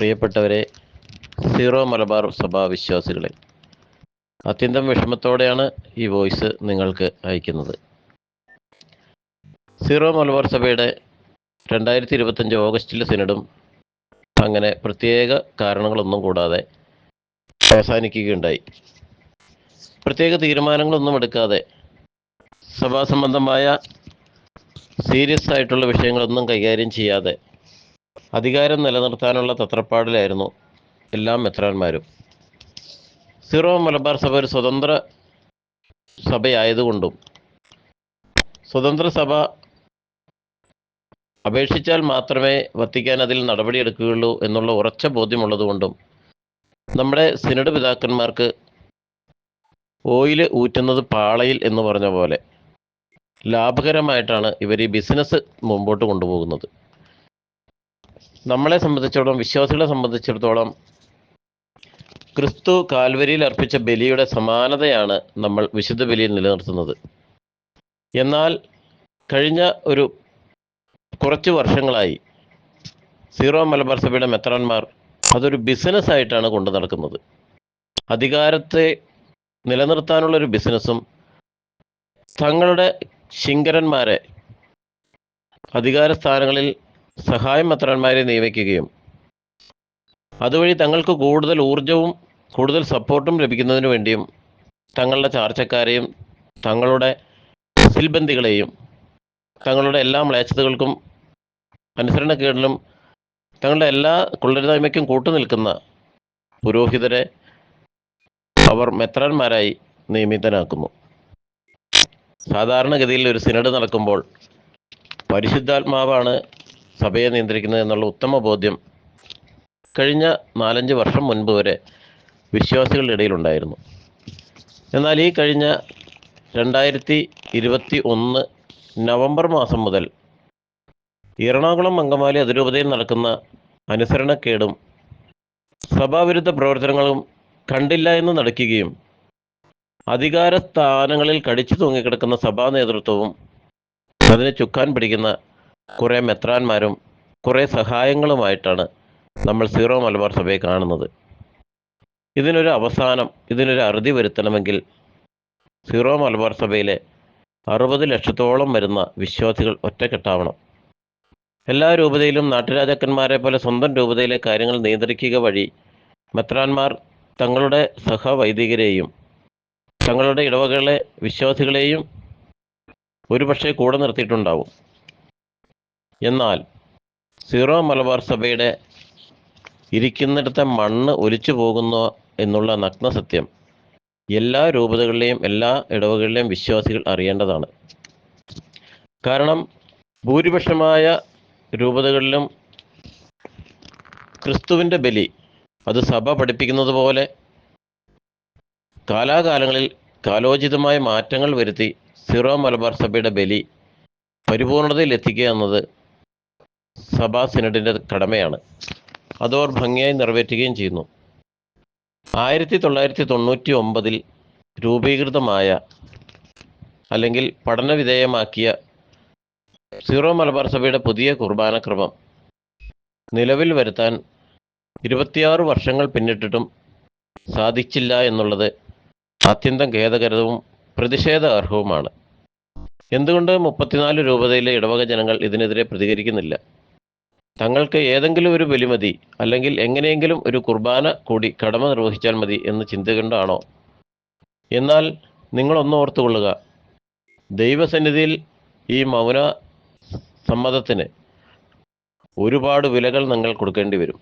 പ്രിയപ്പെട്ടവരെ, സീറോ മലബാർ സഭാ വിശ്വാസികളെ, അത്യന്തം വിഷമത്തോടെയാണ് ഈ വോയിസ് നിങ്ങൾക്ക് അയക്കുന്നത്. സീറോ മലബാർ സഭയുടെ 2025 ഓഗസ്റ്റിലെ സിനഡും അങ്ങനെ പ്രത്യേക കാരണങ്ങളൊന്നും കൂടാതെ അവസാനിക്കുകയുണ്ടായി. പ്രത്യേക തീരുമാനങ്ങളൊന്നും എടുക്കാതെ സഭാ സംബന്ധമായ സീരിയസ് ആയിട്ടുള്ള വിഷയങ്ങളൊന്നും കൈകാര്യം ചെയ്യാതെ അധികാരം നിലനിർത്താനുള്ള തത്രപ്പാടിലായിരുന്നു എല്ലാ മെത്രാന്മാരും. സീറോ മലബാർ സഭ ഒരു സ്വതന്ത്ര സഭയായതുകൊണ്ടും സ്വതന്ത്ര സഭ അപേക്ഷിച്ചാൽ മാത്രമേ വത്തിക്കാൻ അതിൽ നടപടിയെടുക്കുകയുള്ളൂ എന്നുള്ള ഉറച്ച ബോധ്യമുള്ളതുകൊണ്ടും നമ്മുടെ സിനഡ് പിതാക്കന്മാർക്ക് ഓയിൽ ഊറ്റുന്നത് പാളയിൽ എന്ന് പറഞ്ഞ പോലെ ലാഭകരമായിട്ടാണ് ഇവർ ഈ ബിസിനസ് മുമ്പോട്ട് കൊണ്ടുപോകുന്നത്. നമ്മളെ സംബന്ധിച്ചിടത്തോളം, വിശ്വാസികളെ സംബന്ധിച്ചിടത്തോളം, ക്രിസ്തു കാൽവരിയിൽ അർപ്പിച്ച ബലിയുടെ സമാനതയാണ് നമ്മൾ വിശുദ്ധ ബലിയിൽ നിലനിർത്തുന്നത്. എന്നാൽ കഴിഞ്ഞ ഒരു കുറച്ച് വർഷങ്ങളായി സീറോ മലബാർ സഭയുടെ മെത്രാന്മാർ അതൊരു ബിസിനസ്സായിട്ടാണ് കൊണ്ടു നടക്കുന്നത്. അധികാരത്തെ നിലനിർത്താനുള്ളൊരു ബിസിനസ്സും തങ്ങളുടെ ശിങ്കരന്മാരെ അധികാര സ്ഥാനങ്ങളിൽ സഹായ മെത്രാന്മാരെ നിയമിക്കുകയും അതുവഴി തങ്ങൾക്ക് കൂടുതൽ ഊർജവും കൂടുതൽ സപ്പോർട്ടും ലഭിക്കുന്നതിന് വേണ്ടിയും തങ്ങളുടെ ചാർച്ചക്കാരെയും തങ്ങളുടെ സിൽബന്ദികളെയും തങ്ങളുടെ എല്ലാ മ്ലേച്ഛതകൾക്കും അനുസരണക്കേടിലും തങ്ങളുടെ എല്ലാ കൊള്ളരുതായ്മയ്ക്കും കൂട്ടുനിൽക്കുന്ന പുരോഹിതരെ അവർ മെത്രാന്മാരായി നിയമിതനാക്കുന്നു. സാധാരണഗതിയിൽ ഒരു സിനഡ് നടക്കുമ്പോൾ പരിശുദ്ധാത്മാവാണ് സഭയെ നിയന്ത്രിക്കുന്നത് എന്നുള്ള ഉത്തമ ബോധ്യം കഴിഞ്ഞ 4-5 വർഷം മുൻപ് വരെ വിശ്വാസികളുടെ ഇടയിലുണ്ടായിരുന്നു. എന്നാൽ ഈ കഴിഞ്ഞ 2021 നവംബർ മാസം മുതൽ എറണാകുളം അങ്കമാലി അതിരൂപതയിൽ നടക്കുന്ന അനുസരണക്കേടും സഭാവിരുദ്ധ പ്രവർത്തനങ്ങളും കണ്ടില്ല എന്ന് നടിക്കുകയും അധികാര സ്ഥാനങ്ങളിൽ കടിച്ചു തൂങ്ങിക്കിടക്കുന്ന സഭാ നേതൃത്വവും അതിനെ ചുക്കാൻ പിടിക്കുന്ന കുറേ മെത്രാന്മാരും കുറേ സഹായങ്ങളുമായിട്ടാണ് നമ്മൾ സീറോ മലബാർ സഭയെ കാണുന്നത്. ഇതിനൊരു അവസാനം, ഇതിനൊരു അറുതി വരുത്തണമെങ്കിൽ സീറോ മലബാർ സഭയിലെ 60 ലക്ഷത്തോളം വരുന്ന വിശ്വാസികൾ ഒറ്റക്കെട്ടാവണം. എല്ലാ രൂപതയിലും നാട്ടുരാജാക്കന്മാരെ പോലെ സ്വന്തം രൂപതയിലെ കാര്യങ്ങൾ നിയന്ത്രിക്കുക വഴി മെത്രാന്മാർ തങ്ങളുടെ സഹവൈദികരെയും തങ്ങളുടെ ഇടവകളെ വിശ്വാസികളെയും ഒരുപക്ഷെ കൂടെ നിർത്തിയിട്ടുണ്ടാവും. എന്നാൽ സീറോ മലബാർ സഭയുടെ ഇരിക്കുന്നിടത്തെ മണ്ണ് ഒലിച്ചു പോകുന്നു എന്നുള്ള നഗ്നസത്യം എല്ലാ രൂപതകളിലെയും എല്ലാ ഇടവകളിലെയും വിശ്വാസികൾ അറിയേണ്ടതാണ്. കാരണം ഭൂരിപക്ഷമായ രൂപതകളിലും ക്രിസ്തുവിൻ്റെ ബലി അത് സഭ പഠിപ്പിക്കുന്നത് പോലെ കാലാകാലങ്ങളിൽ കാലോചിതമായ മാറ്റങ്ങൾ വരുത്തി സീറോ മലബാർ സഭയുടെ ബലി പരിപൂർണതയിൽ എത്തിക്കുക എന്നത് സഭാ സിനഡിൻ്റെ കടമയാണ്. അതോർ ഭംഗിയായി നിറവേറ്റുകയും ചെയ്യുന്നു. 1999 രൂപീകൃതമായ അല്ലെങ്കിൽ പഠനവിധേയമാക്കിയ സീറോ മലബാർ സഭയുടെ പുതിയ കുർബാനക്രമം നിലവിൽ വരുത്താൻ 26 വർഷങ്ങൾ പിന്നിട്ടിട്ടും സാധിച്ചില്ല എന്നുള്ളത് അത്യന്തം ഖേദകരവും പ്രതിഷേധാർഹവുമാണ്. എന്തുകൊണ്ട് 34 രൂപതയിലെ ഇടവക ജനങ്ങൾ ഇതിനെതിരെ പ്രതികരിക്കുന്നില്ല? തങ്ങൾക്ക് ഏതെങ്കിലും ഒരു ബലിമതി, അല്ലെങ്കിൽ എങ്ങനെയെങ്കിലും ഒരു കുർബാന കൂടി കടമ നിർവഹിച്ചാൽ മതി എന്ന് ചിന്തകൊണ്ടാണോ? എന്നാൽ നിങ്ങളൊന്ന് ഓർത്തുകൊള്ളുക, ദൈവസന്നിധിയിൽ ഈ മൗന സമ്മതത്തിന് ഒരുപാട് വിലകൾ നിങ്ങൾ കൊടുക്കേണ്ടി വരും.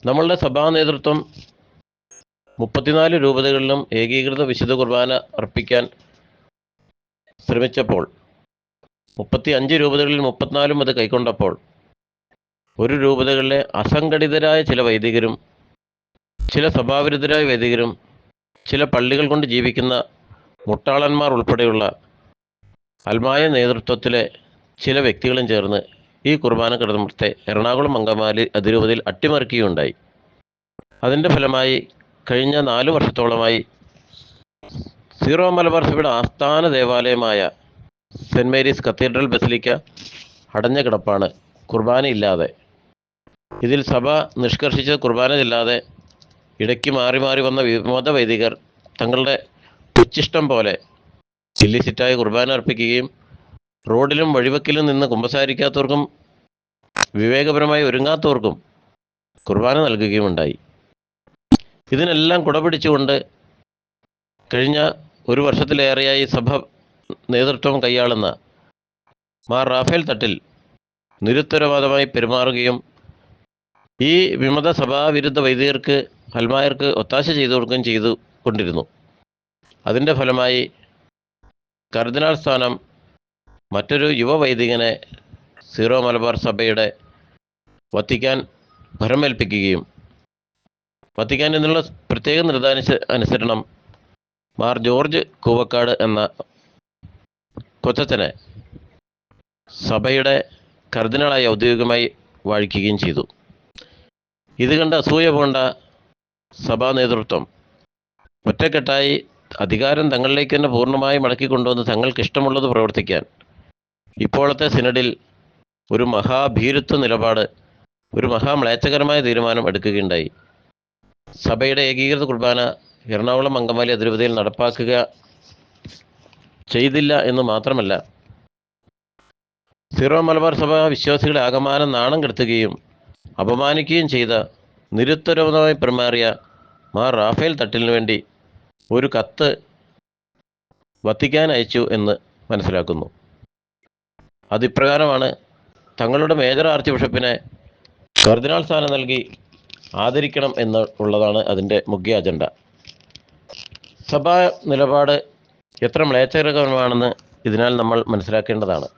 നമ്മളുടെ സഭാ നേതൃത്വം 34 രൂപതകളിലും ഏകീകൃത വിശുദ്ധ കുർബാന അർപ്പിക്കാൻ ശ്രമിച്ചപ്പോൾ 35 രൂപതകളിൽ 34 അത് കൈക്കൊണ്ടപ്പോൾ ഒരു രൂപതകളിലെ അസംഘടിതരായ ചില വൈദികരും ചില സഭാവിരുദ്ധരായ വൈദികരും ചില പള്ളികൾ കൊണ്ട് ജീവിക്കുന്ന മുട്ടാളന്മാർ ഉൾപ്പെടെയുള്ള അൽമായ നേതൃത്വത്തിലെ ചില വ്യക്തികളും ചേർന്ന് ഈ കുർബാന കടമത്തെ എറണാകുളം അങ്കമാലി അതിരൂപതയിൽ അട്ടിമറിക്കുകയുണ്ടായി. അതിൻ്റെ ഫലമായി കഴിഞ്ഞ 4 വർഷത്തോളമായി സീറോ മലബാർ സഭയുടെ ആസ്ഥാന ദേവാലയമായ സെൻറ് മേരീസ് കത്തീഡ്രൽ ബസിലിക്ക അടഞ്ഞ കിടപ്പാണ്, കുർബാനയില്ലാതെ. ഇതിൽ സഭ നിഷ്കർഷിച്ചത് കുർബാന ചെല്ലാതെ ഇടയ്ക്ക് മാറി മാറി വന്ന വിമത വൈദികർ തങ്ങളുടെ ഉച്ചിഷ്ടം പോലെ ഇല്ലിസിറ്റായി കുർബാന അർപ്പിക്കുകയും റോഡിലും വഴിവെക്കിലും നിന്ന് കുമ്പസാരിക്കാത്തവർക്കും വിവേകപരമായി ഒരുങ്ങാത്തവർക്കും കുർബാന നൽകുകയുമുണ്ടായി. ഇതിനെല്ലാം കുടപിടിച്ചുകൊണ്ട് കഴിഞ്ഞ ഒരു വർഷത്തിലേറെയായി സഭ നേതൃത്വം കൈയാളുന്ന മാർ റാഫേൽ തട്ടിൽ നിരുത്തരവാദമായി പെരുമാറുകയും ഈ വിമത സഭാവിരുദ്ധ വൈദികർക്ക് അൽമായർക്ക് ഒത്താശ ചെയ്തു കൊടുക്കുകയും ചെയ്തു കൊണ്ടിരുന്നു. അതിൻ്റെ ഫലമായി കർദിനാൾ സ്ഥാനം മറ്റൊരു യുവ വൈദികനെ സീറോ മലബാർ സഭയുടെ വത്തിക്കാൻ ഭരമേൽപ്പിക്കുകയും വത്തിക്കാൻ എന്നുള്ള പ്രത്യേക അനുസരണം മാർ ജോർജ് കൂവക്കാട് എന്ന കൊച്ചച്ഛനെ സഭയുടെ കർദിനാളായി ഔദ്യോഗികമായി വാഴിക്കുകയും ചെയ്തു. ഇത് കണ്ട് അസൂയ പൂണ്ട സഭാ നേതൃത്വം ഒറ്റക്കെട്ടായി അധികാരം തങ്ങളിലേക്ക് തന്നെ പൂർണ്ണമായി മടക്കിക്കൊണ്ടുവന്ന് തങ്ങൾക്കിഷ്ടമുള്ളത് പ്രവർത്തിക്കാൻ ഇപ്പോഴത്തെ സിനഡിൽ ഒരു മഹാഭീരുത്വ നിലപാട്, ഒരു മഹാമ്ലേച്ഛകരമായ തീരുമാനം എടുക്കുകയുണ്ടായി. സഭയുടെ ഏകീകൃത കുർബാന എറണാകുളം അങ്കമാലി അതിരൂപതയിൽ നടപ്പാക്കുക ചെയ്തില്ല എന്ന് മാത്രമല്ല, സീറോ മലബാർ സഭ വിശ്വാസികളെ ആകമാനം നാണം കെടുത്തുകയും അപമാനിക്കുകയും ചെയ്ത നിരുത്തരവാദമായി പെരുമാറിയ മാർ റാഫേൽ തട്ടിലിന് വേണ്ടി ഒരു കത്ത് വത്തിക്കാൻ അയച്ചു എന്ന് മനസ്സിലാക്കുന്നു. അതിപ്രകാരമാണ് തങ്ങളുടെ മേജർ ആർച്ച് ബിഷപ്പിനെ കർദിനാൾ സ്ഥാനം നൽകി ആദരിക്കണം എന്നുള്ളതാണ് അതിൻ്റെ മുഖ്യ അജണ്ട. സഭാ നിലപാട് എത്ര മ്ലേച്ഛകരമാണെന്ന് ഇതിനാൽ നമ്മൾ മനസ്സിലാക്കേണ്ടതാണ്.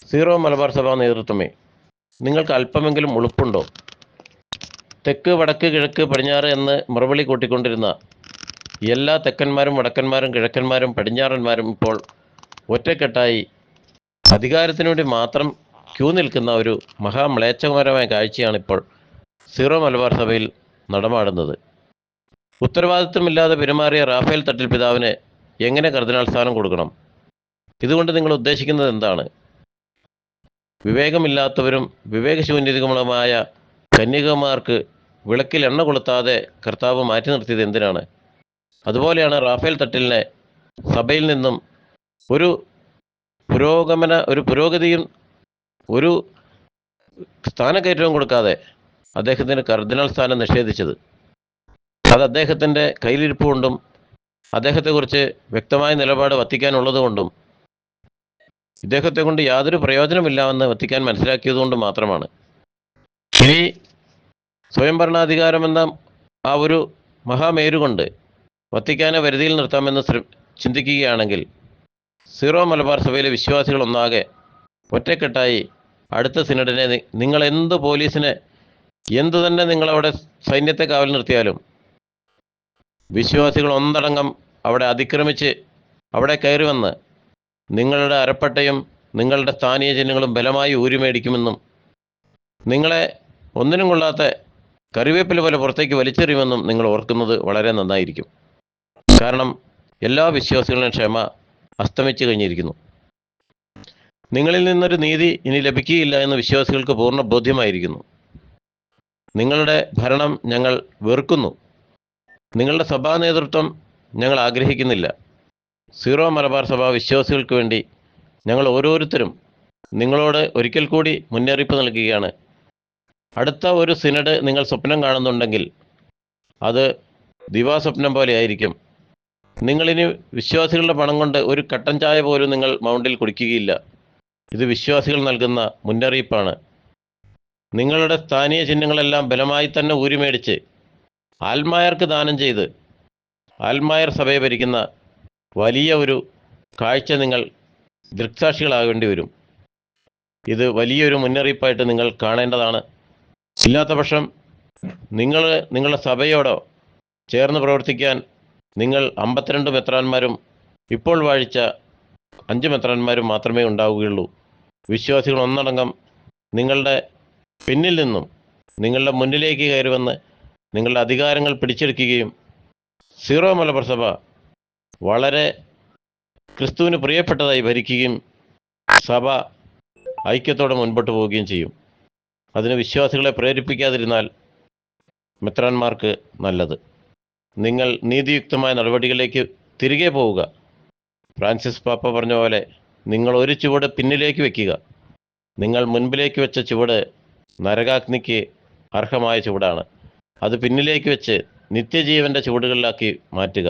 സീറോ മലബാർ സഭാ നേതൃത്വമേ, നിങ്ങൾക്ക് അല്പമെങ്കിലും ഉളുപ്പുണ്ടോ? തെക്ക് വടക്ക് കിഴക്ക് പടിഞ്ഞാറ് എന്ന് മറുപടി കൂട്ടിക്കൊണ്ടിരുന്ന എല്ലാ തെക്കന്മാരും വടക്കന്മാരും കിഴക്കന്മാരും പടിഞ്ഞാറന്മാരും ഇപ്പോൾ ഒറ്റക്കെട്ടായി അധികാരത്തിനു വേണ്ടി മാത്രം ക്യൂ നിൽക്കുന്ന ഒരു മഹാമ്ലേച്ഛകരമായ കാഴ്ചയാണ് ഇപ്പോൾ സീറോ മലബാർ സഭയിൽ നടമാടുന്നത്. ഉത്തരവാദിത്വമില്ലാതെ പെരുമാറിയ റാഫേൽ തട്ടിൽ പിതാവിന് എങ്ങനെ കർദിനാൾ സ്ഥാനം കൊടുക്കണം? ഇതുകൊണ്ട് നിങ്ങൾ ഉദ്ദേശിക്കുന്നത് എന്താണ്? വിവേകമില്ലാത്തവരും വിവേകശൂന്യതകളുമായ കന്യകമാർക്ക് വിളക്കിൽ എണ്ണ കൊളുത്താതെ കർത്താവ് മാറ്റി നിർത്തിയത് എന്തിനാണ്? അതുപോലെയാണ് റാഫേൽ തട്ടിലിനെ സഭയിൽ നിന്നും ഒരു പുരോഗതിയും ഒരു സ്ഥാനക്കയറ്റവും കൊടുക്കാതെ അദ്ദേഹത്തിന് കർദിനാൾ സ്ഥാനം നിഷേധിച്ചത്. അത് അദ്ദേഹത്തിൻ്റെ കയ്യിലിരിപ്പ് കൊണ്ടും അദ്ദേഹത്തെക്കുറിച്ച് വ്യക്തമായ നിലപാട് വത്തിക്കാനുള്ളതുകൊണ്ടും ഇദ്ദേഹത്തെ കൊണ്ട് യാതൊരു പ്രയോജനമില്ലാമെന്ന് വത്തിക്കാൻ മനസ്സിലാക്കിയതുകൊണ്ട് മാത്രമാണ്. ഇനി സ്വയംഭരണാധികാരം എന്ന ആ ഒരു മഹാമേരുകൊണ്ട് വത്തിക്കാനെ വരുതിയിൽ നിർത്താമെന്ന് ചിന്തിക്കുകയാണെങ്കിൽ സീറോ മലബാർ സഭയിലെ വിശ്വാസികൾ ഒന്നാകെ ഒറ്റക്കെട്ടായി അടുത്ത സിനഡിനെ നിങ്ങൾ പോലീസിനെ എന്തു തന്നെ നിങ്ങളവിടെ സൈന്യത്തെ കാവൽ നിർത്തിയാലും വിശ്വാസികൾ ഒന്നടങ്കം അവിടെ അതിക്രമിച്ച് അവിടെ കയറി വന്ന് നിങ്ങളുടെ അരപ്പട്ടയും നിങ്ങളുടെ സ്ഥാനീയ ചിഹ്നങ്ങളും ബലമായി ഊരിമേടിക്കുമെന്നും നിങ്ങളെ ഒന്നിനും കൊള്ളാത്ത കറിവേപ്പില പോലെ പുറത്തേക്ക് വലിച്ചെറിയുമെന്നും നിങ്ങൾ ഓർക്കുന്നത് വളരെ നന്നായിരിക്കും. കാരണം എല്ലാ വിശ്വാസികളുടെയും ക്ഷമ അസ്തമിച്ചു കഴിഞ്ഞിരിക്കുന്നു. നിങ്ങളിൽ നിന്നൊരു നീതി ഇനി ലഭിക്കുകയില്ല എന്ന് വിശ്വാസികൾക്ക് പൂർണ്ണ ബോധ്യമായിരിക്കുന്നു. നിങ്ങളുടെ ഭരണം ഞങ്ങൾ വെറുക്കുന്നു. നിങ്ങളുടെ സഭാ നേതൃത്വം ഞങ്ങൾ ആഗ്രഹിക്കുന്നില്ല. സീറോ മലബാർ സഭ വിശ്വാസികൾക്ക് വേണ്ടി ഞങ്ങൾ ഓരോരുത്തരും നിങ്ങളോട് ഒരിക്കൽ കൂടി മുന്നറിയിപ്പ് നൽകുകയാണ്. അടുത്ത ഒരു സിനഡ് നിങ്ങൾ സ്വപ്നം കാണുന്നുണ്ടെങ്കിൽ അത് ദിവാസ്വപ്നം പോലെ ആയിരിക്കും. നിങ്ങളിനി വിശ്വാസികളുടെ പണം കൊണ്ട് ഒരു കട്ടൻ ചായ പോലും നിങ്ങൾ മൗണ്ടിൽ കുടിക്കുകയില്ല. ഇത് വിശ്വാസികൾ നൽകുന്ന മുന്നറിയിപ്പാണ്. നിങ്ങളുടെ സ്ഥാനീയ ചിഹ്നങ്ങളെല്ലാം ബലമായി തന്നെ ഊരിമേടിച്ച് ആൽമായർക്ക് ദാനം ചെയ്ത് ആൽമായർ സഭയെ ഭരിക്കുന്ന വലിയ ഒരു കാഴ്ച നിങ്ങൾ ദൃക്സാക്ഷികളാകേണ്ടി വരും. ഇത് വലിയൊരു മുന്നറിയിപ്പായിട്ട് നിങ്ങൾ കാണേണ്ടതാണ്. ഇല്ലാത്ത പക്ഷം നിങ്ങളുടെ സഭയോടോ ചേർന്ന് പ്രവർത്തിക്കാൻ നിങ്ങൾ 52 മെത്രാന്മാരും ഇപ്പോൾ വാഴിച്ച 5 മെത്രാന്മാരും മാത്രമേ ഉണ്ടാവുകയുള്ളൂ. വിശ്വാസികൾ ഒന്നടങ്കം നിങ്ങളുടെ പിന്നിൽ നിന്നും നിങ്ങളുടെ മുന്നിലേക്ക് കയറി വന്ന് നിങ്ങളുടെ അധികാരങ്ങൾ പിടിച്ചെടുക്കുകയും സീറോ മലബാർ സഭ വളരെ ക്രിസ്തുവിന് പ്രിയപ്പെട്ടതായി ഭരിക്കുകയും സഭ ഐക്യത്തോടെ മുൻപോട്ട് പോവുകയും ചെയ്യും. അതിന് വിശ്വാസികളെ പ്രേരിപ്പിക്കാതിരുന്നാൽ മെത്രാന്മാർക്ക് നല്ലത്. നിങ്ങൾ നീതിയുക്തമായ നടപടികളിലേക്ക് തിരികെ പോവുക. ഫ്രാൻസിസ് പാപ്പ പറഞ്ഞ പോലെ നിങ്ങൾ ഒരു ചുവട് പിന്നിലേക്ക് വയ്ക്കുക. നിങ്ങൾ മുൻപിലേക്ക് വെച്ച ചുവട് നരകാഗ്നിക്ക് അർഹമായ ചുവടാണ്. അത് പിന്നിലേക്ക് വെച്ച് നിത്യജീവൻ്റെ ചുവടുകളിലാക്കി മാറ്റുക.